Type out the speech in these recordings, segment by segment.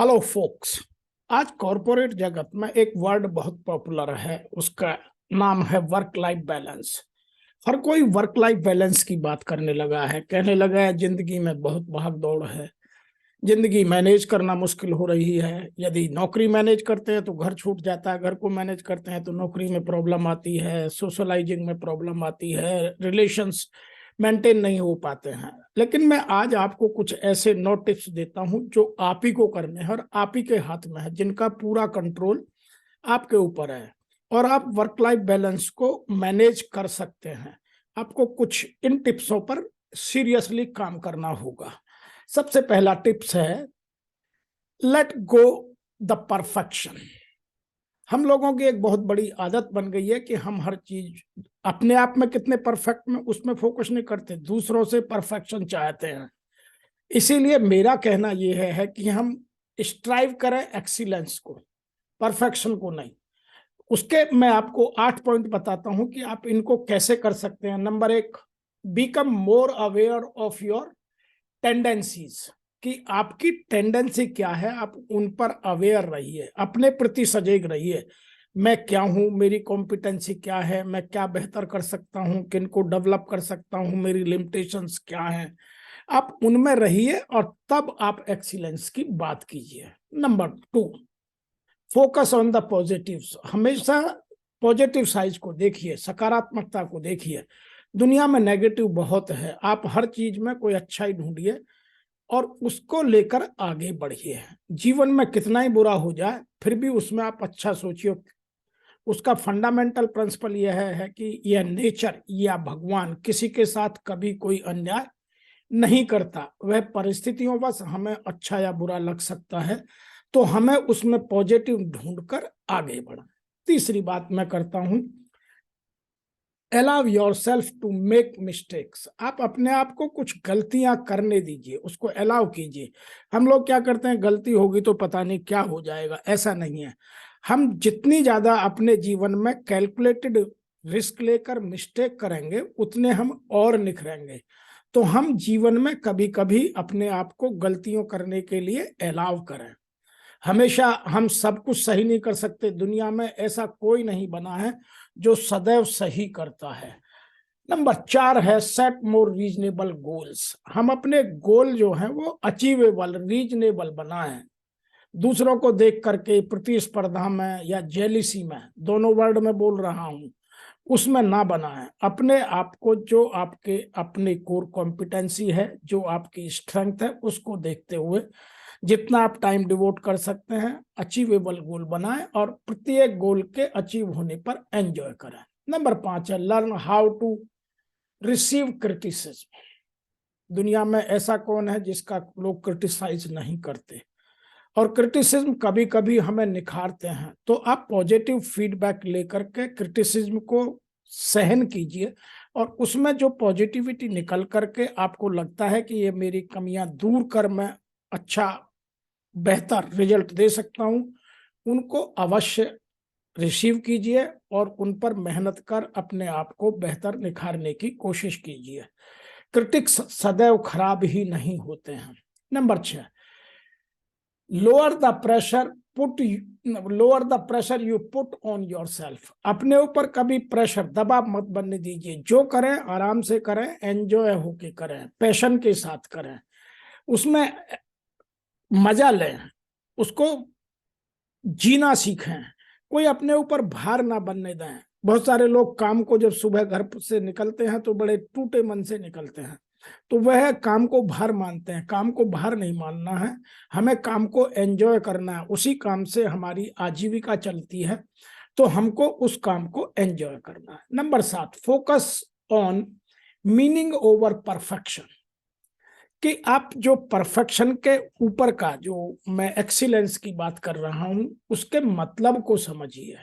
Hello focus. आज corporate जगत में एक वर्ड बहुत पॉपुलर है, उसका नाम है वर्क लाइफ बैलेंस। हर कोई वर्क लाइफ बैलेंस की बात करने लगा है, कहने लगा है जिंदगी में बहुत भाग दौड़ है, जिंदगी मैनेज करना मुश्किल हो रही है। यदि नौकरी मैनेज करते हैं तो घर छूट जाता है, घर को मैनेज करते हैं तो नौकरी में प्रॉब्लम आती है, सोशलाइजिंग में प्रॉब्लम आती है, रिलेशंस मेंटेन नहीं हो पाते हैं। लेकिन मैं आज आपको कुछ ऐसे 9 टिप्स देता हूं जो आप ही को करने हैं और आप ही के हाथ में है, जिनका पूरा कंट्रोल आपके ऊपर है और आप वर्क लाइफ बैलेंस को मैनेज कर सकते हैं। आपको कुछ इन टिप्सों पर सीरियसली काम करना होगा। सबसे पहला टिप्स है लेट गो द परफेक्शन। हम लोगों की एक बहुत बड़ी आदत बन गई है कि हम हर चीज अपने आप में कितने परफेक्ट में उसमें फोकस नहीं करते, दूसरों से परफेक्शन चाहते हैं। इसीलिए मेरा कहना यह है कि हम स्ट्राइव करें एक्सीलेंस को, परफेक्शन को नहीं। उसके मैं आपको 8 पॉइंट बताता हूं कि आप इनको कैसे कर सकते हैं। Number 1, become more aware of your tendencies, कि आपकी टेंडेंसी क्या है, आप उन पर अवेयर रहिए, अपने प्रति सजग रहिए। मैं क्या हूं, मेरी कॉम्पिटेंसी क्या है, मैं क्या बेहतर कर सकता हूं, किन को डेवलप कर सकता हूं, मेरी लिमिटेशंस क्या हैं, आप उनमें रहिए और तब आप एक्सीलेंस की बात कीजिए। Number 2, focus on the positives. हमेशा पॉजिटिव साइज को देखिए, सकारात्मकता को देखिए। दुनिया में नेगेटिव बहुत है, आप हर चीज में कोई अच्छाई ढूंढिए और उसको लेकर आगे बढ़िए। जीवन में कितना ही बुरा हो जाए फिर भी उसमें आप अच्छा सोचिए। उसका फंडामेंटल प्रिंसिपल यह है कि यह नेचर या भगवान किसी के साथ कभी कोई अन्याय नहीं करता। वह परिस्थितियों बस हमें अच्छा या बुरा लग सकता है, तो हमें उसमें पॉजिटिव ढूंढकर आगे बढ़ना। तीसरी बात मैं करता हूं, allow yourself to make mistakes. आप अपने आप को कुछ गलतियां करने दीजिए, उसको अलाउ कीजिए। हम लोग क्या करते हैं, गलती होगी तो पता नहीं क्या हो जाएगा, ऐसा नहीं है। हम जितनी ज्यादा अपने जीवन में कैलकुलेटेड रिस्क लेकर मिस्टेक करेंगे उतने हम और निखरेंगे। तो हम जीवन में कभी कभी अपने आप को गलतियों करने के लिए अलाउ करें। हमेशा हम सब कुछ सही नहीं कर सकते, दुनिया में ऐसा कोई नहीं बना है जो सदैव सही करता है। नंबर 4 है सेट मोर रीजनेबल गोल्स। हम अपने गोल जो हैं वो अचीवेबल, रीजनेबल बनाएं। दूसरों को देख करके प्रतिस्पर्धा में या जेलिसी में, दोनों वर्ड में बोल रहा हूं, उसमें ना बनाएं। अपने आप को, जो आपके अपने कोर कॉम्पिटेंसी है, जो आपकी स्ट्रेंथ है, उसको देखते हुए जितना आप टाइम डिवोट कर सकते हैं अचीवेबल गोल बनाएं और प्रत्येक गोल के अचीव होने पर एंजॉय करें। नंबर 5 है learn how to receive criticism. दुनिया में ऐसा कौन है जिसका लोग क्रिटिसाइज नहीं करते, और क्रिटिसिज्म कभी कभी हमें निखारते हैं। तो आप पॉजिटिव फीडबैक लेकर के क्रिटिसिज्म को सहन कीजिए और उसमें जो पॉजिटिविटी निकल करके आपको लगता है कि ये मेरी कमियां दूर कर मैं अच्छा बेहतर रिजल्ट दे सकता हूं, उनको अवश्य रिसीव कीजिए और उन पर मेहनत कर अपने आप को बेहतर निखारने की कोशिश कीजिए। क्रिटिक्स सदैव खराब ही नहीं होते हैं। Number 6, lower the pressure put lower the pressure you put on your self. अपने ऊपर कभी प्रेशर, दबाव मत बनने दीजिए। जो करें आराम से करें, एंजॉय होके करें, पैशन के साथ करें, उसमें मजा लें, उसको जीना सीखें। कोई अपने ऊपर भार ना बनने दें। बहुत सारे लोग काम को जब सुबह घर से निकलते हैं तो बड़े टूटे मन से निकलते हैं, तो वह काम को भार मानते हैं। काम को भार नहीं मानना है, हमें काम को एंजॉय करना है। उसी काम से हमारी आजीविका चलती है, तो हमको उस काम को एंजॉय करना है। Number 7, focus on meaning over perfection. कि आप जो परफेक्शन के ऊपर का, जो मैं एक्सीलेंस की बात कर रहा हूं, उसके मतलब को समझिए।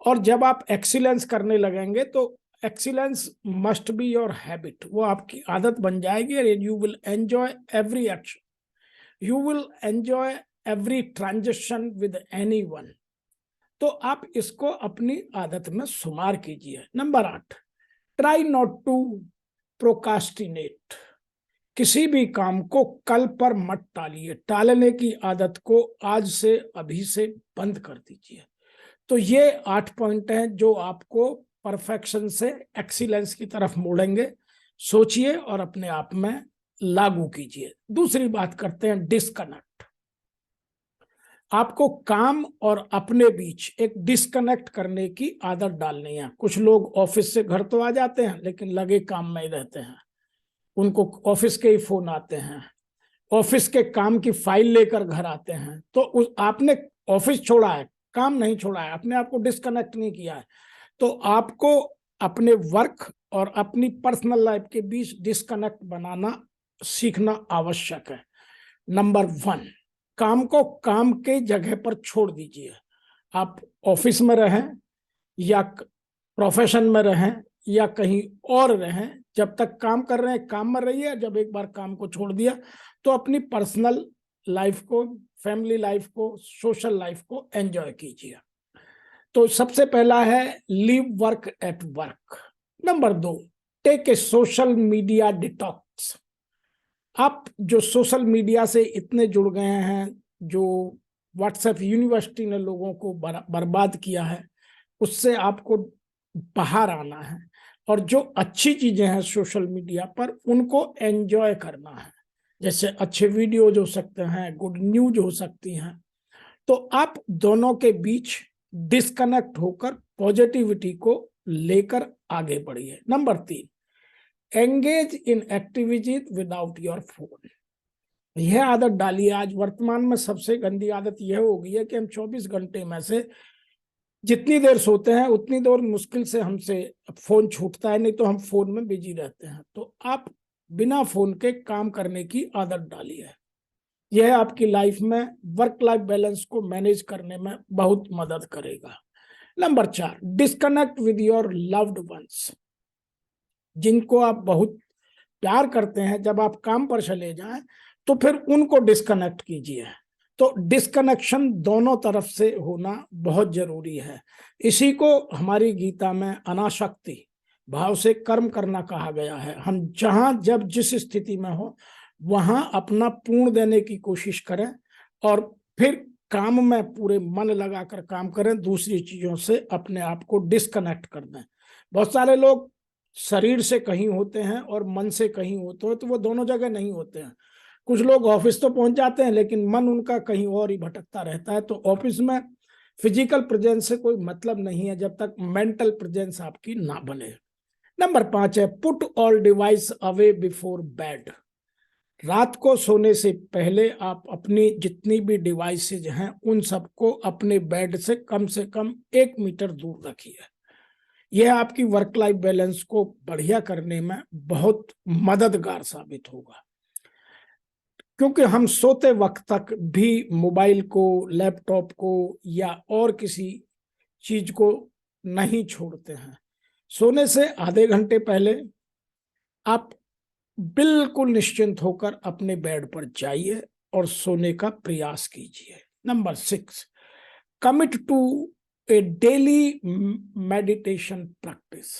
और जब आप एक्सीलेंस करने लगेंगे तो excellence must be your habit, वो आपकी आदत बन जाएगी। You will enjoy every action, you will enjoy every transaction with anyone. तो आप इसको अपनी आदत में शुमार कीजिए। Number 8, try not to procrastinate. किसी भी काम को कल पर मत टालिए, टालने की आदत को आज से अभी से बंद कर दीजिए। तो ये 8 पॉइंट हैं जो आपको परफेक्शन से एक्सीलेंस की तरफ मोड़ेंगे। सोचिए और अपने आप में लागू कीजिए। दूसरी बात करते हैं डिस्कनेक्ट। आपको काम और अपने बीच एक डिस्कनेक्ट करने की आदत डालनी है। कुछ लोग ऑफिस से घर तो आ जाते हैं लेकिन लगे काम में ही रहते हैं, उनको ऑफिस के ही फोन आते हैं, ऑफिस के काम की फाइल लेकर घर आते हैं। तो आपने ऑफिस छोड़ा है, काम नहीं छोड़ा है, अपने आप को डिस्कनेक्ट नहीं किया है। तो आपको अपने वर्क और अपनी पर्सनल लाइफ के बीच डिस्कनेक्ट बनाना सीखना आवश्यक है। नंबर 1, काम को काम के जगह पर छोड़ दीजिए। आप ऑफिस में रहें या प्रोफेशन में रहें या कहीं और रहें, जब तक काम कर रहे हैं काम में रहिए। जब एक बार काम को छोड़ दिया तो अपनी पर्सनल लाइफ को, फैमिली लाइफ को, सोशल लाइफ को एंजॉय कीजिए। तो सबसे पहला है leave work at work. Number 2, take a social media detox. आप जो सोशल मीडिया से इतने जुड़ गए हैं, जो व्हाट्सएप यूनिवर्सिटी ने लोगों को बर्बाद किया है, उससे आपको बाहर आना है और जो अच्छी चीजें हैं सोशल मीडिया पर उनको एंजॉय करना है। जैसे अच्छे वीडियोज हो सकते हैं, गुड न्यूज हो सकती हैं। तो आप दोनों के बीच डिस्कनेक्ट होकर पॉजिटिविटी को लेकर आगे बढ़िए। Number 3, engage in activities without your phone. यह आदत डालिए। आज वर्तमान में सबसे गंदी आदत यह हो गई है कि हम 24 घंटे में से जितनी देर सोते हैं उतनी देर मुश्किल से हमसे फोन छूटता है, नहीं तो हम फोन में बिजी रहते हैं। तो आप बिना फोन के काम करने की आदत डालिए। यह आपकी लाइफ में वर्क लाइफ बैलेंस को मैनेज करने में बहुत मदद करेगा। Number 4, disconnect with your loved ones. जिनको आप बहुत प्यार करते हैं, जब आप काम पर चले जाएं तो फिर उनको डिस्कनेक्ट कीजिए। तो डिस्कनेक्शन दोनों तरफ से होना बहुत जरूरी है। इसी को हमारी गीता में अनासक्ति भाव से कर्म करना कहा गया है। हम जहां जब जिस स्थिति में हो वहां अपना पूर्ण देने की कोशिश करें और फिर काम में पूरे मन लगाकर काम करें, दूसरी चीजों से अपने आप को डिस्कनेक्ट कर दें। बहुत सारे लोग शरीर से कहीं होते हैं और मन से कहीं होते हैं, तो वो दोनों जगह नहीं होते हैं। कुछ लोग ऑफिस तो पहुंच जाते हैं लेकिन मन उनका कहीं और ही भटकता रहता है। तो ऑफिस में फिजिकल प्रेजेंस से कोई मतलब नहीं है जब तक मेंटल प्रेजेंस आपकी ना बने। नंबर 5 है put all device away before bed. रात को सोने से पहले आप अपनी जितनी भी डिवाइसेज हैं उन सबको अपने बेड से कम 1 मीटर दूर रखिए। यह आपकी वर्क लाइफ बैलेंस को बढ़िया करने में बहुत मददगार साबित होगा, क्योंकि हम सोते वक्त तक भी मोबाइल को, लैपटॉप को या और किसी चीज को नहीं छोड़ते हैं। सोने से आधे घंटे पहले आप बिल्कुल निश्चिंत होकर अपने बेड पर जाइए और सोने का प्रयास कीजिए। Number 6, commit to a daily meditation practice.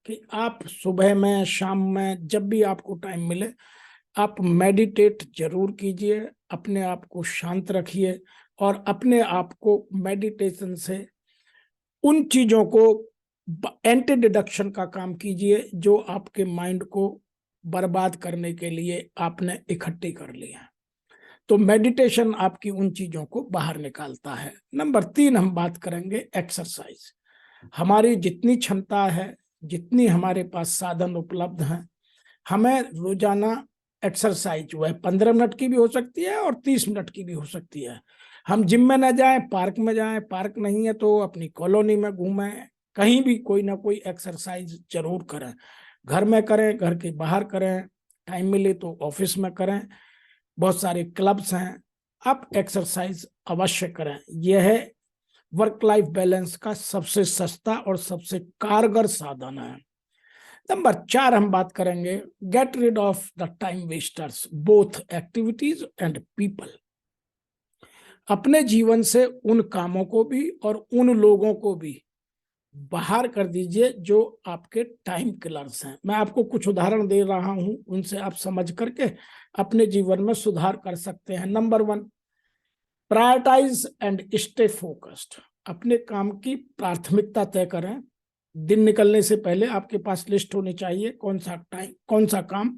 कि आप सुबह में, शाम में, जब भी आपको टाइम मिले आप मेडिटेट जरूर कीजिए। अपने आप को शांत रखिए और अपने आप को मेडिटेशन से उन चीजों को एंटी डिडक्शन का काम कीजिए जो आपके माइंड को बर्बाद करने के लिए आपने इकट्ठी कर लिया। तो मेडिटेशन आपकी उन चीजों को बाहर निकालता है। नंबर 3 हम बात करेंगे एक्सरसाइज। हमारी जितनी क्षमता है, जितनी हमारे पास साधन उपलब्ध हैं, हमें रोजाना एक्सरसाइज वह 15 मिनट की भी हो सकती है और 30 मिनट की भी हो सकती है। हम जिम में ना जाएं, पार्क में जाएं, पार्क नहीं है तो अपनी कॉलोनी में घूमें, कहीं भी कोई ना कोई एक्सरसाइज जरूर करें। घर में करें, घर के बाहर करें, टाइम मिले तो ऑफिस में करें, बहुत सारे क्लब्स हैं, आप एक्सरसाइज अवश्य करें। यह है वर्क लाइफ बैलेंस का सबसे सस्ता और सबसे कारगर साधन है। नंबर 4 हम बात करेंगे get rid of the time wasters, both activities and people. अपने जीवन से उन कामों को भी और उन लोगों को भी बाहर कर दीजिए जो आपके टाइम किलर्स हैं। मैं आपको कुछ उदाहरण दे रहा हूं, उनसे आप समझ करके अपने जीवन में सुधार कर सकते हैं। Number 1, prioritise and stay focused. अपने काम की प्राथमिकता तय करें। दिन निकलने से पहले आपके पास लिस्ट होनी चाहिए, कौन सा टाइम, कौन सा काम,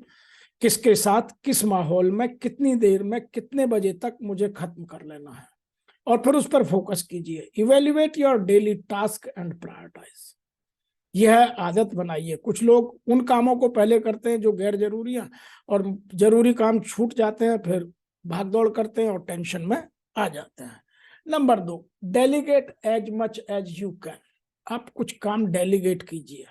किसके साथ, किस माहौल में, कितनी देर में, कितने बजे तक मुझे खत्म कर लेना है, और फिर उस पर फोकस कीजिए। Evaluate your daily task and prioritise. यह आदत बनाइए। कुछ लोग उन कामों को पहले करते हैं जो गैर जरूरी हैं, और जरूरी काम छूट जाते हैं, फिर भागदौड़ करते हैं और टेंशन में आ जाते हैं। Number 2, delegate as much as you can. आप कुछ काम डेलीगेट कीजिए।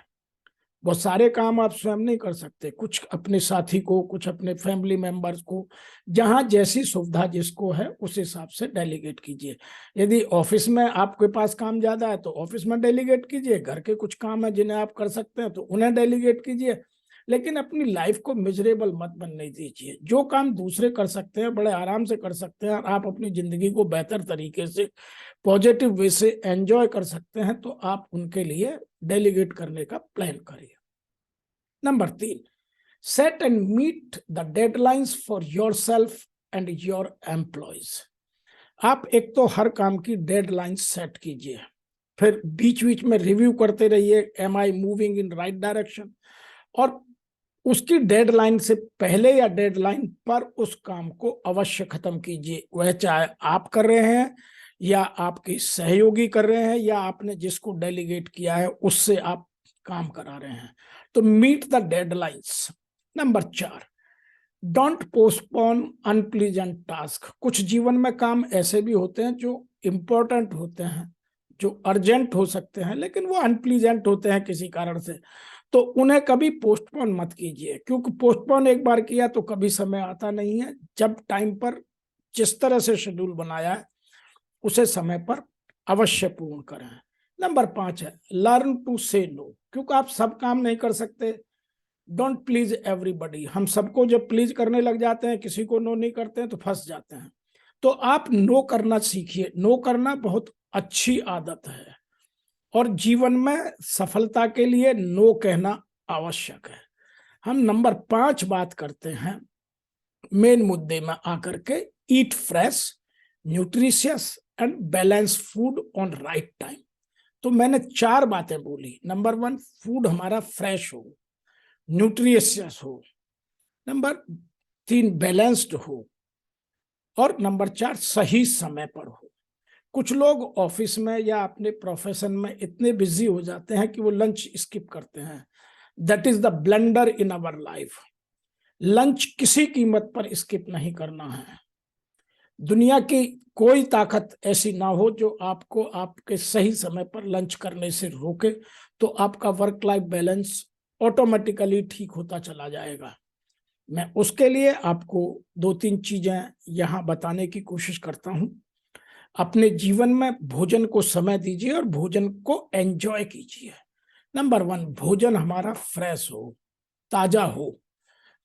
बहुत सारे काम आप स्वयं नहीं कर सकते, कुछ अपने साथी को, कुछ अपने फैमिली मेंबर्स को, जहां जैसी सुविधा जिसको है उस हिसाब से डेलीगेट कीजिए। यदि ऑफिस में आपके पास काम ज्यादा है तो ऑफिस में डेलीगेट कीजिए, घर के कुछ काम है जिन्हें आप कर सकते हैं तो उन्हें डेलीगेट कीजिए, लेकिन अपनी लाइफ को मिजरेबल मत बनने दीजिए। जो काम दूसरे कर सकते हैं, बड़े आराम से कर सकते हैं, और आप अपनी जिंदगी को बेहतर तरीके से, पॉजिटिव वे से एंजॉय कर सकते हैं, तो आप उनके लिए डेलीगेट करने का प्लान करिए। Number 3, set and meet the deadlines for yourself and your employees. आप एक तो हर काम की डेडलाइन सेट कीजिए, फिर बीच बीच में रिव्यू करते रहिए, am I moving in right direction, और उसकी डेडलाइन से पहले या डेडलाइन पर उस काम को अवश्य खत्म कीजिए। वह चाहे आप कर रहे हैं या आपके सहयोगी कर रहे हैं या आपने जिसको डेलीगेट किया है उससे आप काम करा रहे हैं, तो meet the deadlines. Number 4, don't postpone unpleasant task. कुछ जीवन में काम ऐसे भी होते हैं जो इंपॉर्टेंट होते हैं, जो अर्जेंट हो सकते हैं, लेकिन वो अनप्लीजेंट होते हैं किसी कारण से, तो उन्हें कभी पोस्टपोन मत कीजिए, क्योंकि पोस्टपोन एक बार किया तो कभी समय आता नहीं है। जब टाइम पर जिस तरह से शेड्यूल बनाया है उसे समय पर अवश्य पूर्ण करें। नंबर 5 है लर्न टू से नो। क्योंकि आप सब काम नहीं कर सकते, डोंट प्लीज एवरीबडी। हम सबको जब प्लीज करने लग जाते हैं, किसी को नो नहीं करते हैं, तो फंस जाते हैं। तो आप नो करना सीखिए। नो करना बहुत अच्छी आदत है, और जीवन में सफलता के लिए नो कहना आवश्यक है। हम नंबर 5 बात करते हैं मेन मुद्दे में आकर के, ईट fresh, nutritious and balance food on right time. तो मैंने 4 बातें बोली। नंबर 1, फूड हमारा फ्रेश हो, न्यूट्रिशियस हो, नंबर 3 बैलेंस्ड हो, और नंबर 4 सही समय पर हो। कुछ लोग ऑफिस में या अपने प्रोफेशन में इतने बिजी हो जाते हैं कि वो लंच स्किप करते हैं। That is the blunder in our life. Lunch किसी कीमत पर स्किप नहीं करना है। दुनिया की कोई ताकत ऐसी ना हो जो आपको आपके सही समय पर लंच करने से रोके, तो आपका वर्क लाइफ बैलेंस ऑटोमेटिकली ठीक होता चला जाएगा। मैं उसके लिए आपको 2-3 चीजें यहां बताने की कोशिश करता हूं। अपने जीवन में भोजन को समय दीजिए और भोजन को एंजॉय कीजिए। नंबर 1, भोजन हमारा फ्रेश हो, ताजा हो।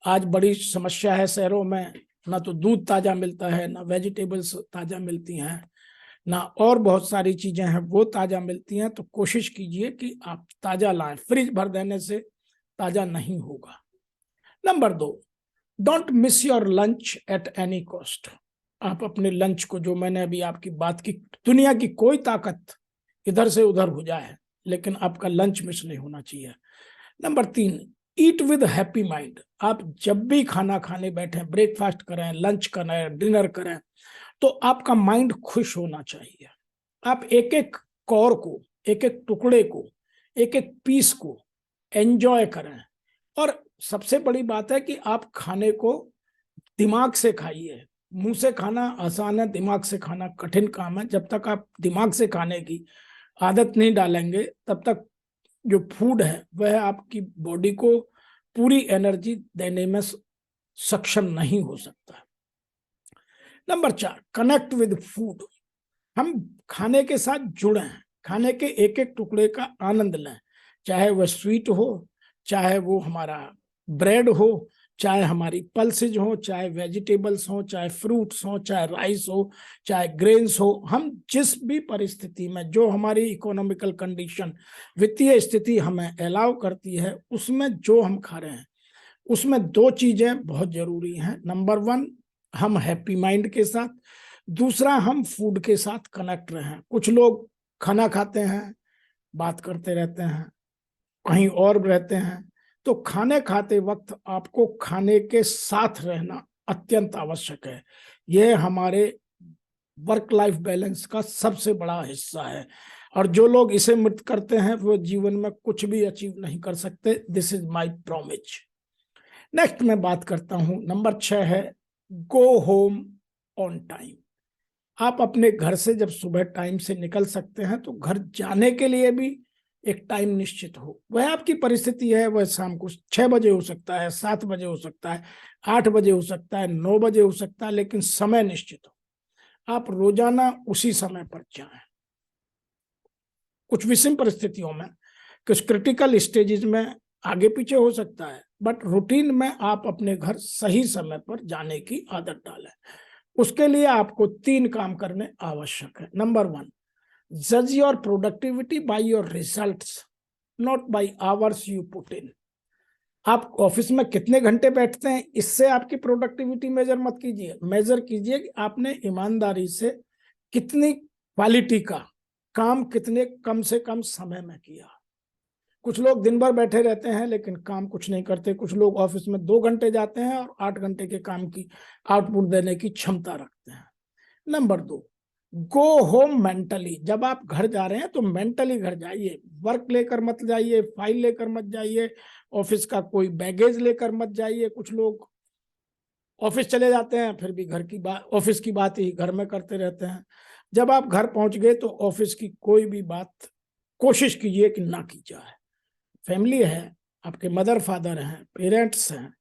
आज बड़ी समस्या है शहरों में, ना तो दूध ताजा मिलता है, ना वेजिटेबल्स ताजा मिलती हैं, ना और बहुत सारी चीजें हैं वो ताजा मिलती हैं। तो कोशिश कीजिए कि आप ताजा लाएं, फ्रिज भर देने से ताजा नहीं होगा। Number 2, don't miss your lunch at any cost. आप अपने लंच को, जो मैंने अभी आपकी बात की, दुनिया की कोई ताकत इधर से उधर हो जाए, लेकिन आपका लंच मिस नहीं होना चाहिए। Number 3, eat with happy mind. आप जब भी खाना खाने बैठे, ब्रेकफास्ट करें, लंच करें, डिनर करें, तो आपका माइंड खुश होना चाहिए। आप एक एक कौर को, एक एक टुकड़े को, एक एक पीस को एंजॉय करें। और सबसे बड़ी बात है कि आप खाने को दिमाग से खाइए। मुंह से खाना आसान है, दिमाग से खाना कठिन काम है। जब तक आप दिमाग से खाने की आदत नहीं डालेंगे, तब तक जो फूड है वह आपकी बॉडी को पूरी एनर्जी देने में सक्षम नहीं हो सकता। Number 4, connect with food. हम खाने के साथ जुड़े हैं, खाने के एक एक टुकड़े का आनंद लें, चाहे वह स्वीट हो, चाहे वो हमारा ब्रेड हो, चाहे हमारी पल्सेज हो, चाहे वेजिटेबल्स हो, चाहे फ्रूट्स हो, चाहे राइस हो, चाहे ग्रेन्स हो, हम जिस भी परिस्थिति में, जो हमारी इकोनॉमिकल कंडीशन, वित्तीय स्थिति हमें अलाउ करती है, उसमें जो हम खा रहे हैं, उसमें दो चीजें बहुत जरूरी हैं। नंबर वन, हम हैप्पी माइंड के साथ, दूसरा हम फूड के साथ कनेक्ट रहें। कुछ लोग खाना खाते हैं, बात करते रहते हैं, कहीं और रहते हैं, तो खाने खाते वक्त आपको खाने के साथ रहना अत्यंत आवश्यक है। यह हमारे वर्क लाइफ बैलेंस का सबसे बड़ा हिस्सा है, और जो लोग इसे मिस करते हैं वो जीवन में कुछ भी अचीव नहीं कर सकते। This is my promise. Next मैं बात करता हूं, नंबर 6 है गो होम ऑन टाइम। आप अपने घर से जब सुबह टाइम से निकल सकते हैं तो घर जाने के लिए भी एक टाइम निश्चित हो। वह आपकी परिस्थिति है, वह शाम को 6 बजे हो सकता है, 7 बजे हो सकता है, 8 बजे हो सकता है, 9 बजे हो सकता है, लेकिन समय निश्चित हो। आप रोजाना उसी समय पर जाएं। कुछ विषम परिस्थितियों में, कुछ क्रिटिकल स्टेजेस में आगे पीछे हो सकता है, बट रूटीन में आप अपने घर सही समय पर जाने की आदत डालें। उसके लिए आपको 3 काम करने आवश्यक है। नंबर 1, जज your productivity by your results, not by hours you put in. आप ऑफिस में कितने घंटे बैठते हैं, इससे आपकी प्रोडक्टिविटी मेजर मत कीजिए। मेजर कीजिए कि आपने ईमानदारी से कितनी क्वालिटी का काम कितने कम से कम समय में किया। कुछ लोग दिन भर बैठे रहते हैं लेकिन काम कुछ नहीं करते। कुछ लोग ऑफिस में 2 घंटे जाते हैं और 8 घंटे के काम की आउटपुट देने की क्षमता रखते हैं। Number 2, go home mentally. जब आप घर जा रहे हैं तो मेंटली घर जाइए। वर्क लेकर मत जाइए, फाइल लेकर मत जाइए, ऑफिस का कोई बैगेज लेकर मत जाइए। कुछ लोग ऑफिस चले जाते हैं फिर भी घर की बात, ऑफिस की बात ही घर में करते रहते हैं। जब आप घर पहुंच गए तो ऑफिस की कोई भी बात कोशिश कीजिए कि ना की जाए। फैमिली है, आपके मदर फादर हैं, पेरेंट्स हैं,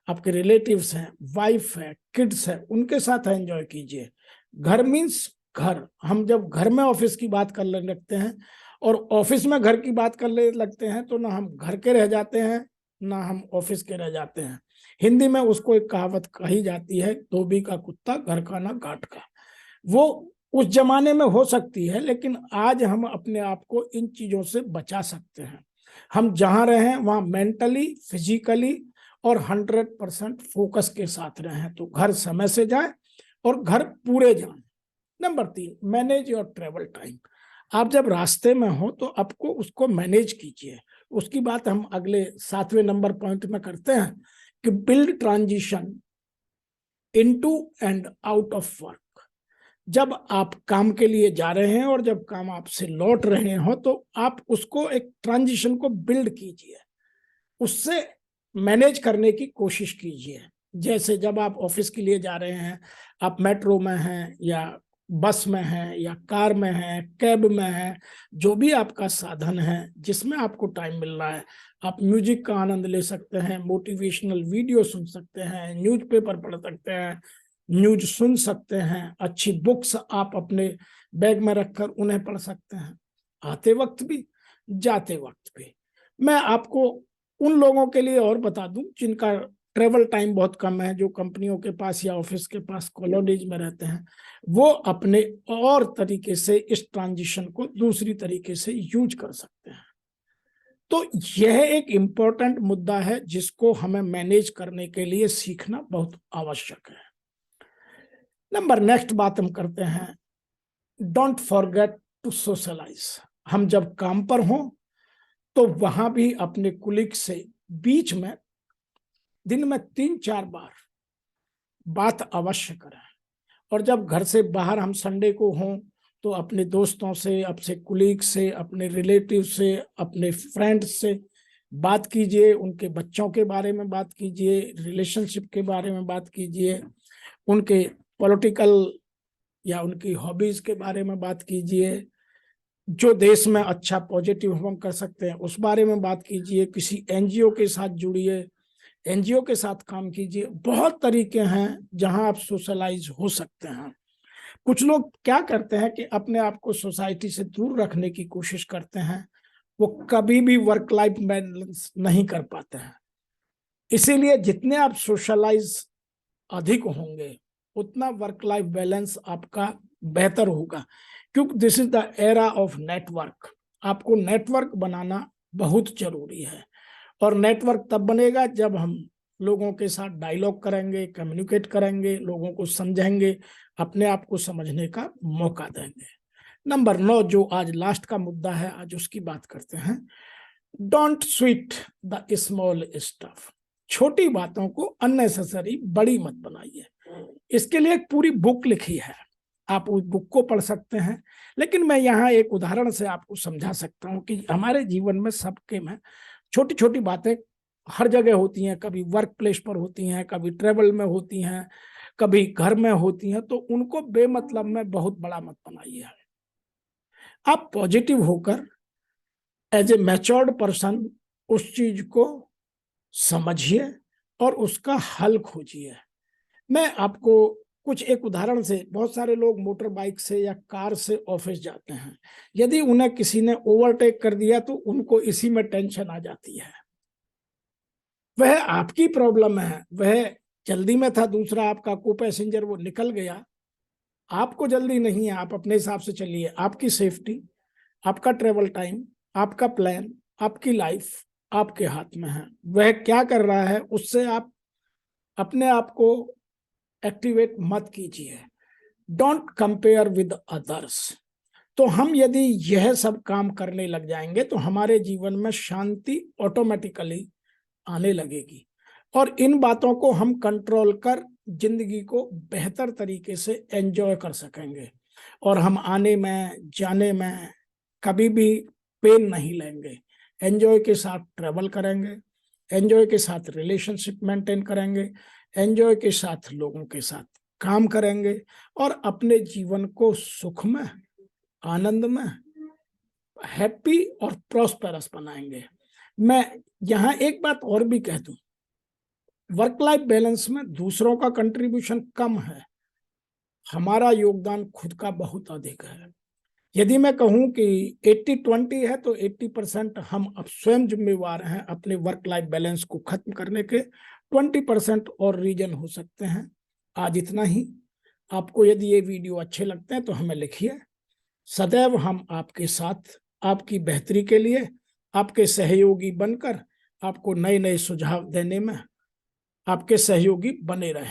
आपके रिलेटिव्स हैं, वाइफ है, किड्स है, उनके साथ एंजॉय कीजिए। घर मीन्स घर। हम जब घर में ऑफिस की बात करने लगते हैं और ऑफिस में घर की बात करने लगते हैं तो ना हम घर के रह जाते हैं ना हम ऑफिस के रह जाते हैं। हिंदी में उसको एक कहावत कही जाती है, धोबी का कुत्ता घर का ना घाट का। वो उस जमाने में हो सकती है, लेकिन आज हम अपने आप को इन चीजों से बचा सकते हैं। हम जहां रहें वहां मेंटली, फिजिकली और 100% फोकस के साथ रहें। तो घर समय से जाए और घर पूरे जाएं। Number 3, manage your travel time. आप जब रास्ते में हो तो आपको उसको मैनेज कीजिए। उसकी बात हम अगले 7वें नंबर पॉइंट में करते हैं कि build transition into and out of work. जब आप काम के लिए जा रहे हैं और जब काम आपसे लौट रहे हो तो आप उसको एक ट्रांजिशन को बिल्ड कीजिए, उससे मैनेज करने की कोशिश कीजिए। जैसे जब आप ऑफिस के लिए जा रहे हैं, आप मेट्रो में हैं या बस में हैं या कार में हैं, कैब में हैं, जो भी आपका साधन है जिसमें आपको टाइम मिल रहा है, आप म्यूजिक का आनंद ले सकते हैं, मोटिवेशनल वीडियो सुन सकते हैं, न्यूज़पेपर पढ़ सकते हैं, न्यूज सुन सकते हैं, अच्छी बुक्स आप अपने बैग में रखकर उन्हें पढ़ सकते हैं, आते वक्त भी जाते वक्त भी। मैं आपको उन लोगों के लिए और बता दूं जिनका ट्रेवल टाइम बहुत कम है, जो कंपनियों के पास या ऑफिस के पास कॉलोनीज में रहते हैं, वो अपने और तरीके से इस ट्रांजिशन को दूसरी तरीके से यूज कर सकते हैं। तो यह एक इम्पोर्टेंट मुद्दा है जिसको हमें मैनेज करने के लिए सीखना बहुत आवश्यक है। नंबर नेक्स्ट बात हम करते हैं, डोंट फॉरगेट टू सोशलाइज। हम जब काम पर हों तो वहां भी अपने कुलीग से बीच में दिन में 3-4 बार बात अवश्य करें। और जब घर से बाहर हम संडे को हों तो अपने दोस्तों से, अपने कुलीग से, अपने रिलेटिव से, अपने फ्रेंड्स से बात कीजिए, उनके बच्चों के बारे में बात कीजिए, रिलेशनशिप के बारे में बात कीजिए, उनके पॉलिटिकल या उनकी हॉबीज के बारे में बात कीजिए, जो देश में अच्छा पॉजिटिव हम कर सकते हैं उस बारे में बात कीजिए, किसी एनजीओ के साथ जुड़िए, एनजीओ के साथ काम कीजिए। बहुत तरीके हैं जहां आप सोशलाइज हो सकते हैं। कुछ लोग क्या करते हैं कि अपने आप को सोसाइटी से दूर रखने की कोशिश करते हैं, वो कभी भी वर्क लाइफ बैलेंस नहीं कर पाते हैं। इसीलिए जितने आप सोशलाइज अधिक होंगे उतना वर्क लाइफ बैलेंस आपका बेहतर होगा, क्योंकि this is the era of network. आपको नेटवर्क बनाना बहुत जरूरी है, और नेटवर्क तब बनेगा जब हम लोगों के साथ डायलॉग करेंगे, कम्युनिकेट करेंगे, लोगों को समझेंगे, अपने आप को समझने का मौका देंगे। नंबर 9, जो आज लास्ट का मुद्दा है, आज उसकी बात करते हैं। Don't sweet the small stuff. छोटी बातों को अननेसेसरी बड़ी मत बनाइए। इसके लिए एक पूरी बुक लिखी है, आप उस बुक को पढ़ सकते हैं, लेकिन मैं यहाँ एक उदाहरण से आपको समझा सकता हूँ कि हमारे जीवन में सबके में छोटी छोटी बातें हर जगह होती हैं। कभी वर्क प्लेस पर होती हैं, कभी ट्रेवल में होती हैं, कभी घर में होती हैं, तो उनको बेमतलब में बहुत बड़ा मत बनाइए। आप पॉजिटिव होकर एज ए मैच्योर्ड पर्सन उस चीज को समझिए और उसका हल खोजिए। मैं आपको कुछ एक उदाहरण से, बहुत सारे लोग मोटर बाइक से या कार से ऑफिस जाते हैं, यदि उन्हें किसी ने ओवरटेक कर दिया तो उनको इसी में टेंशन आ जाती है। वह आपकी प्रॉब्लम है, वह जल्दी में था, दूसरा आपका को पैसेंजर वो निकल गया, आपको जल्दी नहीं है, आप अपने हिसाब से चलिए। आपकी सेफ्टी, आपका ट्रेवल टाइम, आपका प्लान, आपकी लाइफ आपके हाथ में है। वह क्या कर रहा है उससे आप अपने आप को एक्टिवेट मत कीजिए। Don't compare with others. तो हम यदि यह सब काम करने लग जाएंगे तो हमारे जीवन में शांति ऑटोमेटिकली आने लगेगी, और इन बातों को हम कंट्रोल कर जिंदगी को बेहतर तरीके से एंजॉय कर सकेंगे, और हम आने में जाने में कभी भी पेन नहीं लेंगे। एंजॉय के साथ ट्रेवल करेंगे, एंजॉय के साथ रिलेशनशिप मेंटेन करेंगे, एंजॉय के साथ लोगों के साथ काम करेंगे, और अपने जीवन को सुख में, आनंद में, हैप्पी और प्रॉस्पेरस बनाएंगे। मैं यहाँ एक बात और भी कह दूं, वर्क लाइफ बैलेंस में दूसरों का कंट्रीब्यूशन कम है, हमारा योगदान खुद का बहुत अधिक है। यदि मैं कहूं कि 80-20 है, तो 80% हम अब स्वयं जिम्मेवार हैं अपने वर्क लाइफ बैलेंस को खत्म करने के। 20% और रीजन हो सकते हैं। आज इतना ही। आपको यदि ये वीडियो अच्छे लगते हैं तो हमें लिखिए। सदैव हम आपके साथ, आपकी बेहतरी के लिए, आपके सहयोगी बनकर आपको नए नए सुझाव देने में आपके सहयोगी बने रहें।